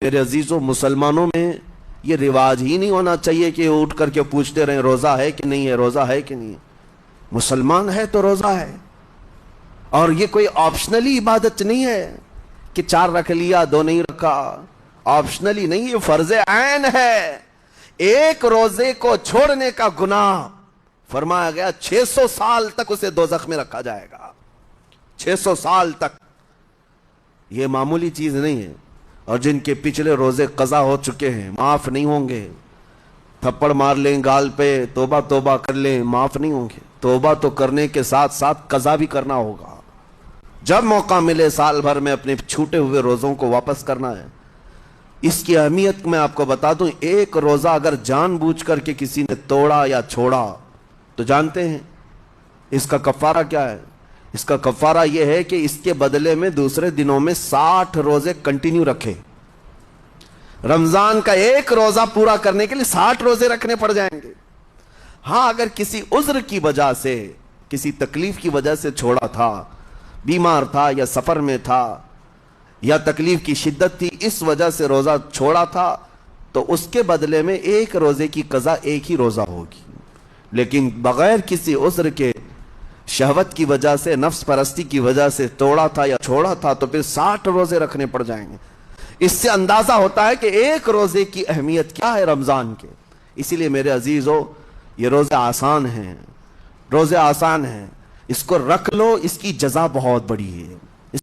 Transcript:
میرے عزیزوں، مسلمانوں میں یہ رواج ہی نہیں ہونا چاہیے کہ اٹھ کر کے پوچھتے رہیں روزہ ہے کہ نہیں ہے، روزہ ہے کہ نہیں ہے۔ مسلمان ہے تو روزہ ہے، اور یہ کوئی آپشنلی عبادت نہیں ہے کہ 4 رکھ لیا 2 نہیں رکھا، آپشنلی نہیں، یہ فرض عین ہے۔ ایک روزے کو چھوڑنے کا گناہ فرمایا گیا 600 سال تک اسے دوزخ میں رکھا جائے گا، 600 سال تک۔ یہ معمولی چیز نہیں ہے۔ اور جن کے پچھلے روزے قضا ہو چکے ہیں معاف نہیں ہوں گے، تھپڑ مار لیں گال پہ، توبہ توبہ کر لیں، معاف نہیں ہوں گے۔ توبہ تو کرنے کے ساتھ ساتھ قضا بھی کرنا ہوگا۔ جب موقع ملے سال بھر میں اپنے چھوٹے ہوئے روزوں کو واپس کرنا ہے۔ اس کی اہمیت میں آپ کو بتا دوں، ایک روزہ اگر جان بوجھ کر کے کسی نے توڑا یا چھوڑا تو جانتے ہیں اس کا کفارہ کیا ہے؟ اس کا کفارہ یہ ہے کہ اس کے بدلے میں دوسرے دنوں میں 60 روزے کنٹینیو رکھے۔ رمضان کا ایک روزہ پورا کرنے کے لیے 60 روزے رکھنے پڑ جائیں گے۔ ہاں، اگر کسی عذر کی وجہ سے، کسی تکلیف کی وجہ سے چھوڑا تھا، بیمار تھا یا سفر میں تھا یا تکلیف کی شدت تھی، اس وجہ سے روزہ چھوڑا تھا، تو اس کے بدلے میں ایک روزے کی قضا ایک ہی روزہ ہوگی۔ لیکن بغیر کسی عذر کے، شہوت کی وجہ سے، نفس پرستی کی وجہ سے توڑا تھا یا چھوڑا تھا تو پھر 60 روزے رکھنے پڑ جائیں گے۔ اس سے اندازہ ہوتا ہے کہ ایک روزے کی اہمیت کیا ہے رمضان کے۔ اسی لیے میرے عزیزو، یہ روزے آسان ہیں، روزے آسان ہیں، اس کو رکھ لو، اس کی جزا بہت بڑی ہے۔